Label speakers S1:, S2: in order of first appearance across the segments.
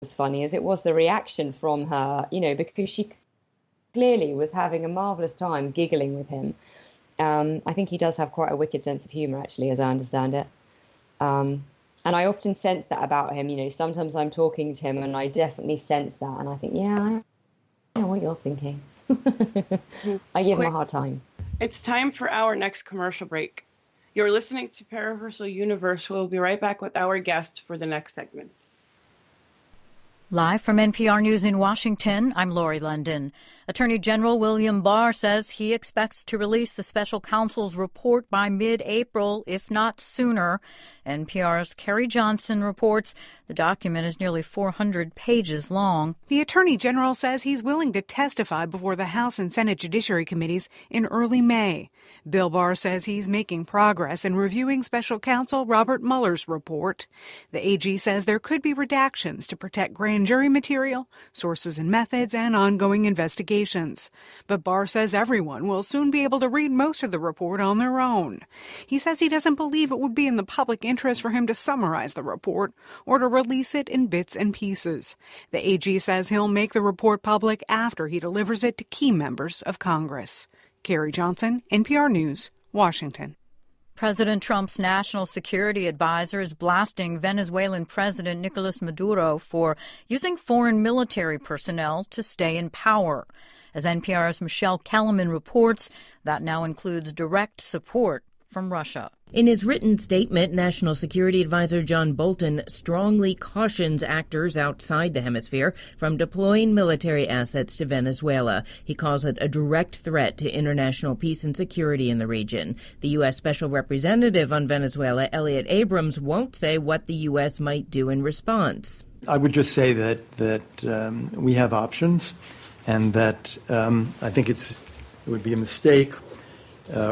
S1: funny as it was the reaction from her, because she clearly was having a marvelous time giggling with him. I think he does have quite a wicked sense of humor, actually, as I understand it. And I often sense that about him. Sometimes I'm talking to him and I definitely sense that. And I think, yeah, I know what you're thinking. I give him a hard time.
S2: It's time for our next commercial break. You're listening to Paraversal Universe. We'll be right back with our guest for the next segment.
S3: Live from NPR News in Washington, I'm Lori London. Attorney General William Barr says he expects to release the special counsel's report by mid-April, if not sooner. NPR's Carrie Johnson reports the document is nearly 400 pages long.
S4: The Attorney General says he's willing to testify before the House and Senate Judiciary Committees in early May. Bill Barr says he's making progress in reviewing Special Counsel Robert Mueller's report. The AG says there could be redactions to protect grand jury material, sources and methods, and ongoing investigations. But Barr says everyone will soon be able to read most of the report on their own. He says he doesn't believe it would be in the public interest for him to summarize the report or to release it in bits and pieces. The AG says he'll make the report public after he delivers it to key members of Congress. Carrie Johnson, NPR News, Washington.
S3: President Trump's national security advisor is blasting Venezuelan President Nicolas Maduro for using foreign military personnel to stay in power. As NPR's Michelle Kellerman reports, that now includes direct support from Russia.
S5: In his written statement, National Security Advisor John Bolton strongly cautions actors outside the hemisphere from deploying military assets to Venezuela. He calls it a direct threat to international peace and security in the region. The U.S. Special Representative on Venezuela, Elliot Abrams, won't say what the U.S. might do in response.
S6: I would just say that we have options, and that I think it would be a mistake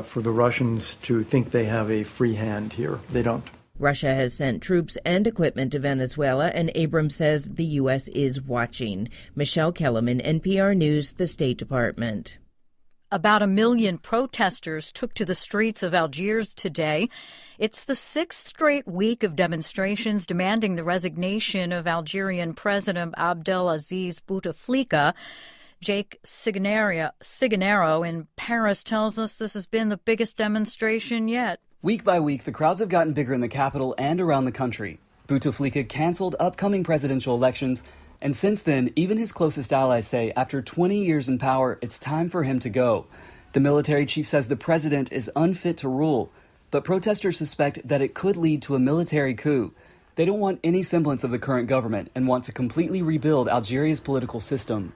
S6: for the Russians to think they have a free hand here. They don't.
S5: Russia has sent troops and equipment to Venezuela, and Abrams says the U.S. is watching. Michelle Kellerman, NPR News, the State Department.
S3: About 1 million protesters took to the streets of Algiers today. It's the 6th straight week of demonstrations demanding the resignation of Algerian President Abdelaziz Bouteflika. Jake Siganero in Paris tells us this has been the biggest demonstration yet.
S7: Week by week, the crowds have gotten bigger in the capital and around the country. Bouteflika canceled upcoming presidential elections, and since then, even his closest allies say after 20 years in power, it's time for him to go. The military chief says the president is unfit to rule, but protesters suspect that it could lead to a military coup. They don't want any semblance of the current government and want to completely rebuild Algeria's political system.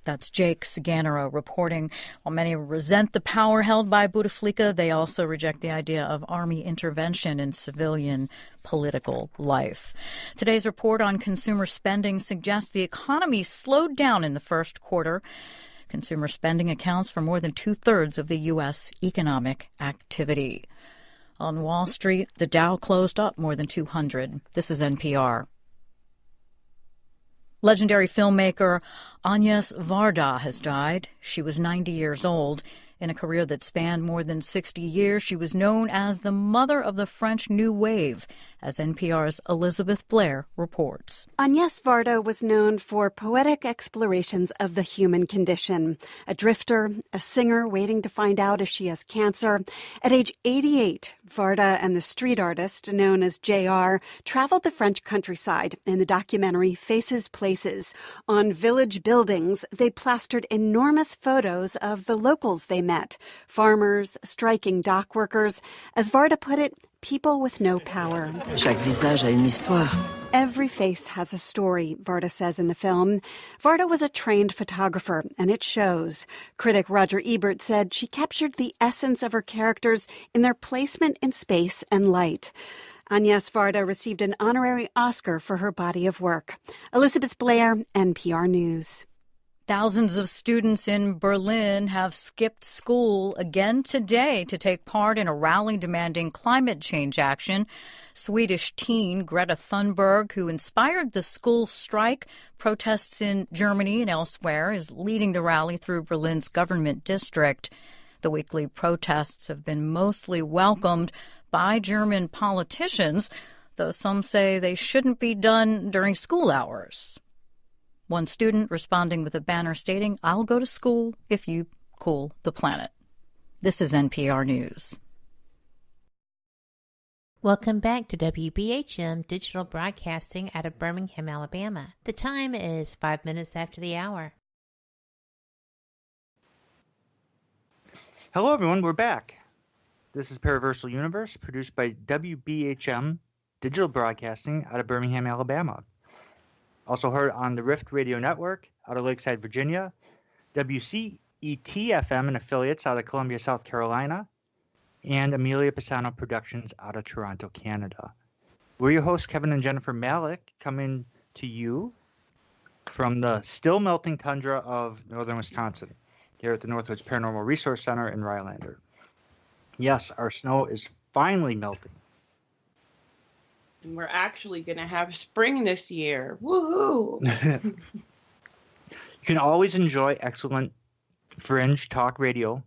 S3: That's Jake Siganero reporting. While many resent the power held by Bouteflika, they also reject the idea of army intervention in civilian political life. Today's report on consumer spending suggests the economy slowed down in the first quarter. Consumer spending accounts for more than 2/3 of the U.S. economic activity. On Wall Street, the Dow closed up more than 200. This is NPR. Legendary filmmaker Agnès Varda has died. She was 90 years old. In a career that spanned more than 60 years, she was known as the mother of the French New Wave, as NPR's Elizabeth Blair reports.
S8: Agnès Varda was known for poetic explorations of the human condition. A drifter, a singer waiting to find out if she has cancer. At age 88, Varda and the street artist, known as JR, traveled the French countryside in the documentary Faces Places. On village buildings, they plastered enormous photos of the locals they met, farmers, striking dock workers. As Varda put it, people with no power.
S9: Chaque visage a une histoire.
S8: Every face has a story, Varda says in the film. Varda was a trained photographer, and it shows. Critic Roger Ebert said she captured the essence of her characters in their placement in space and light. Agnès Varda received an honorary Oscar for her body of work. Elizabeth Blair, NPR News.
S3: Thousands of students in Berlin have skipped school again today to take part in a rally demanding climate change action. Swedish teen Greta Thunberg, who inspired the school strike, protests in Germany and elsewhere, is leading the rally through Berlin's government district. The weekly protests have been mostly welcomed by German politicians. though some say they shouldn't be done during school hours. One student responding with a banner stating, "I'll go to school if you cool the planet." This is NPR News.
S10: Welcome back to WBHM Digital Broadcasting out of Birmingham, Alabama. The time is 5 minutes after the hour.
S11: Hello, everyone. We're back. This is Paraversal Universe, produced by WBHM Digital Broadcasting out of Birmingham, Alabama. Also heard on the Rift Radio Network out of Lakeside, Virginia, WCET-FM and affiliates out of Columbia, South Carolina, and Amelia Pisano Productions out of Toronto, Canada. We're your hosts, Kevin and Jennifer Malek, coming to you from the still melting tundra of northern Wisconsin, here at the Northwoods Paranormal Resource Center in Rylander. Yes, our snow is finally melting.
S2: And we're actually going to have spring this year. Woohoo!
S11: You can always enjoy excellent fringe talk radio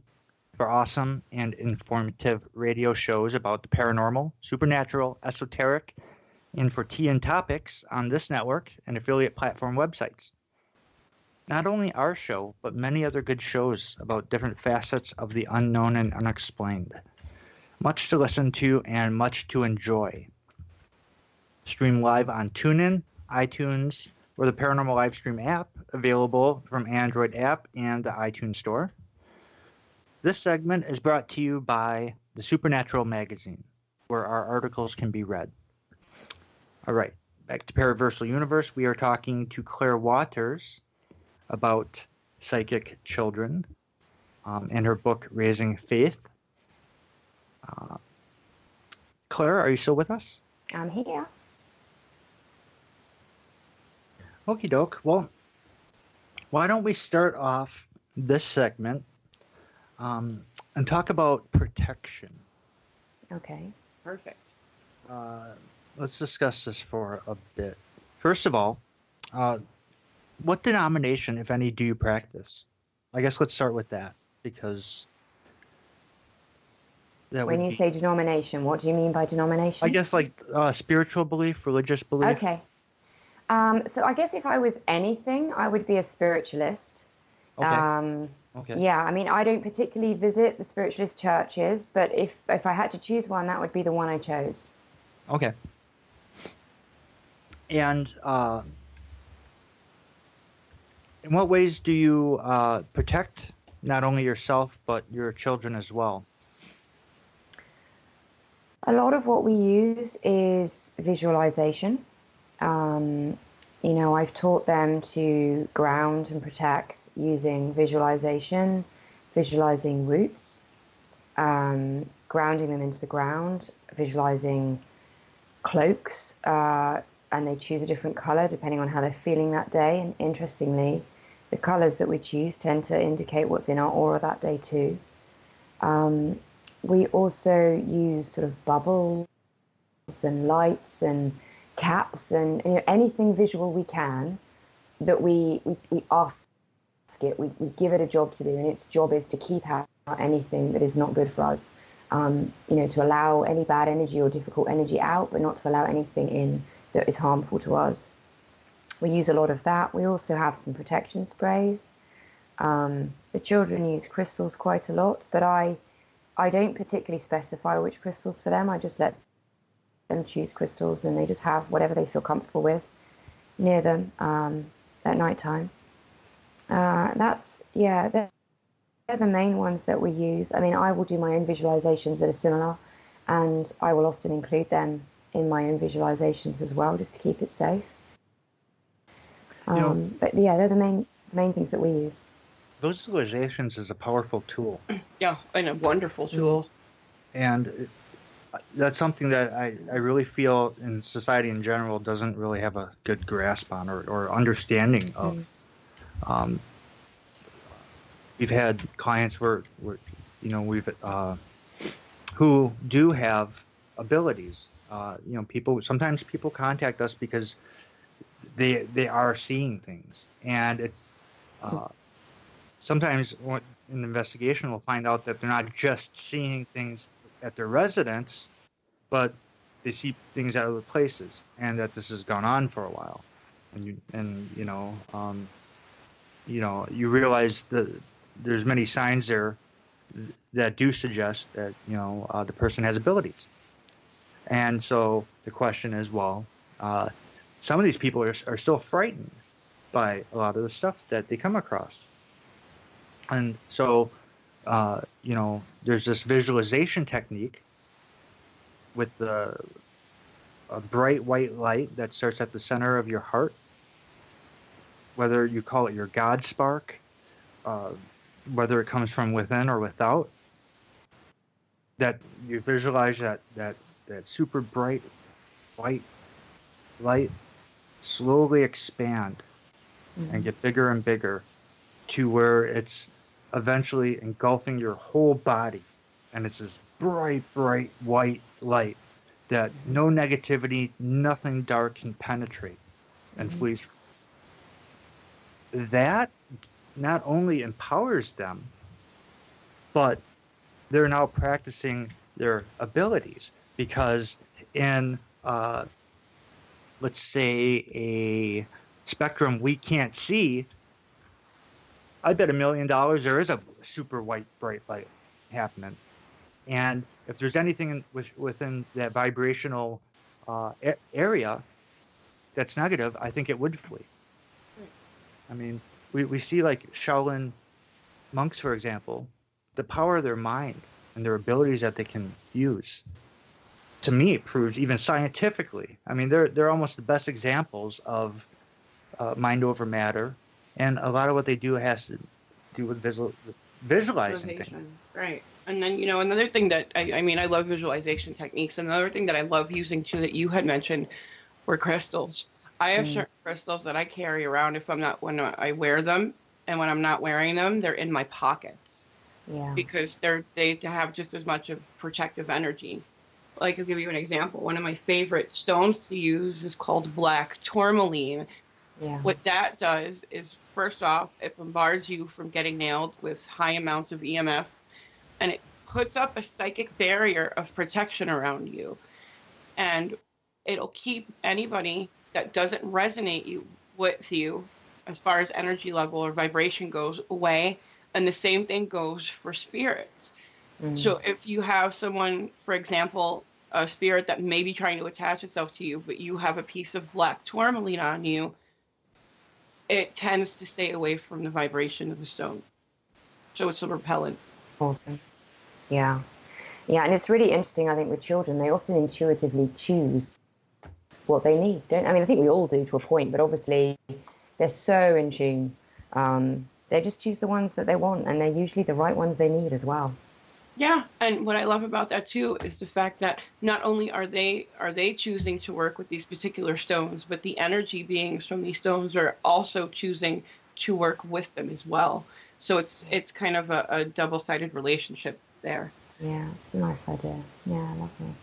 S11: for awesome and informative radio shows about the paranormal, supernatural, esoteric, and for TN topics on this network and affiliate platform websites. Not only our show, but many other good shows about different facets of the unknown and unexplained. Much to listen to and much to enjoy. Stream live on TuneIn, iTunes, or the Paranormal Livestream app, available from Android app and the iTunes Store. This segment is brought to you by the Supernatural magazine, where our articles can be read. All right, back to Paraversal Universe. We are talking to Claire Waters about psychic children and her book, Raising Faith. Claire, are you still with us?
S1: I'm here.
S11: Okie doke. Well, why don't we start off this segment and talk about protection?
S1: Okay.
S2: Perfect.
S11: Let's discuss this for a bit. First of all, what denomination, if any, do you practice? I guess let's start with that, because that
S1: when you say denomination, what do you mean by denomination?
S11: I guess like spiritual belief, religious belief.
S1: Okay. So I guess if I was anything, I would be a spiritualist.
S11: Okay.
S1: Yeah, I mean, I don't particularly visit the spiritualist churches, but if I had to choose one, that would be the one I chose.
S11: Okay. And in what ways do you protect not only yourself, but your children as well?
S1: A lot of what we use is visualization. You know, I've taught them to ground and protect using visualization, visualizing roots, grounding them into the ground, visualizing cloaks, and they choose a different color depending on how they're feeling that day. And interestingly, the colors that we choose tend to indicate what's in our aura that day too. We also use sort of bubbles and lights and caps and anything visual we can that we ask it, we give it a job to do, and its job is to keep out anything that is not good for us. To allow any bad energy or difficult energy out, but not to allow anything in that is harmful to us. We use a lot of that. We also have some protection sprays. The children use crystals quite a lot, but I don't particularly specify which crystals for them. I just let them choose crystals, and they just have whatever they feel comfortable with near them at nighttime. They're the main ones that we use. I mean, I will do my own visualizations that are similar, and I will often include them in my own visualizations as well, just to keep it safe. But yeah, they're the main things that we use.
S11: Visualizations is a powerful tool.
S2: Yeah, and a wonderful tool.
S11: And that's something that I really feel in society in general doesn't really have a good grasp on or understanding of. We've had clients where who do have abilities. Sometimes people contact us because they are seeing things, and it's sometimes in the investigation we'll find out that they're not just seeing things at their residence, but they see things out of other places, and that this has gone on for a while, and you realize that there's many signs there that do suggest that the person has abilities. And so the question is, well, some of these people are still frightened by a lot of the stuff that they come across. And so, there's this visualization technique with a bright white light that starts at the center of your heart, whether you call it your God spark, whether it comes from within or without, that you visualize that super bright white light slowly expand and get bigger and bigger to where it's eventually engulfing your whole body. And it's this bright, bright white light that no negativity, nothing dark can penetrate and flees. That not only empowers them, but they're now practicing their abilities, because in let's say a spectrum we can't see, I bet $1 million there is a super white bright light happening. And if there's anything within that vibrational area that's negative, I think it would flee. I mean, we see like Shaolin monks, for example, the power of their mind and their abilities that they can use. To me, it proves even scientifically. I mean, they're almost the best examples of mind over matter, and a lot of what they do has to do with visualizing things.
S2: Right. And then, another thing that I love visualization techniques. Another thing that I love using too that you had mentioned were crystals. I have certain crystals that I carry around when I wear them, and when I'm not wearing them, they're in my pockets.
S1: Yeah.
S2: Because they have just as much of protective energy. Like, I'll give you an example. One of my favorite stones to use is called black tourmaline.
S1: Yeah.
S2: What that does is, first off, it bombards you from getting nailed with high amounts of EMF, and it puts up a psychic barrier of protection around you. And it'll keep anybody that doesn't resonate with you as far as energy level or vibration goes away. And the same thing goes for spirits. So if you have someone, for example, a spirit that may be trying to attach itself to you, but you have a piece of black tourmaline on you, it tends to stay away from the vibration of the stone. So it's a repellent.
S1: Awesome. Yeah. Yeah, and it's really interesting, I think, with children. They often intuitively choose what they need. I think we all do to a point, but obviously they're so in tune. They just choose the ones that they want, and they're usually the right ones they need as well.
S2: Yeah, and what I love about that too is the fact that not only are they choosing to work with these particular stones, but the energy beings from these stones are also choosing to work with them as well. So it's kind of a double-sided relationship there.
S1: Yeah, it's a nice idea. Yeah, lovely.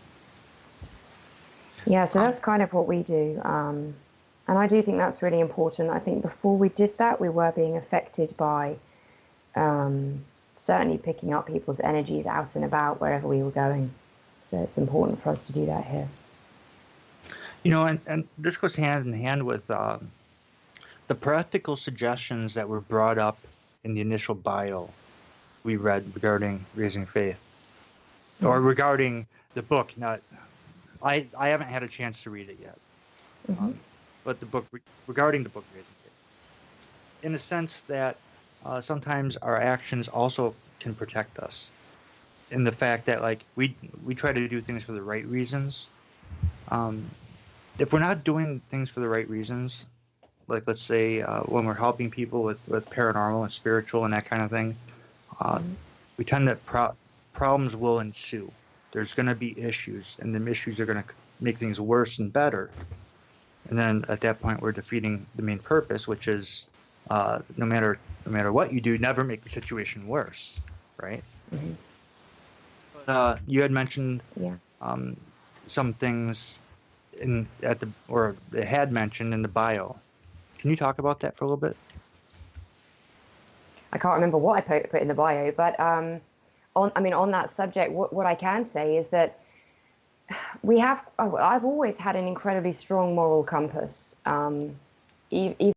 S1: Yeah, so that's kind of what we do. And I do think that's really important. I think before we did that, we were being affected by certainly picking up people's energies out and about wherever we were going. So it's important for us to do that here.
S11: And this goes hand in hand with the practical suggestions that were brought up in the initial bio we read regarding raising faith, or regarding the book. I haven't had a chance to read it yet, but the book regarding the book Raising Faith, in a sense that sometimes our actions also can protect us, in the fact that like we try to do things for the right reasons. If we're not doing things for the right reasons, like let's say when we're helping people with paranormal and spiritual and that kind of thing, we tend to problems will ensue. There's going to be issues, and the issues are going to make things worse and better. And then at that point, we're defeating the main purpose, which is no matter what you do, never make the situation worse, right? But you had mentioned some things it had mentioned in the bio. Can you talk about that for a little bit?
S1: I can't remember what I put in the bio, but on that subject, what I can say is that I've always had an incredibly strong moral compass, even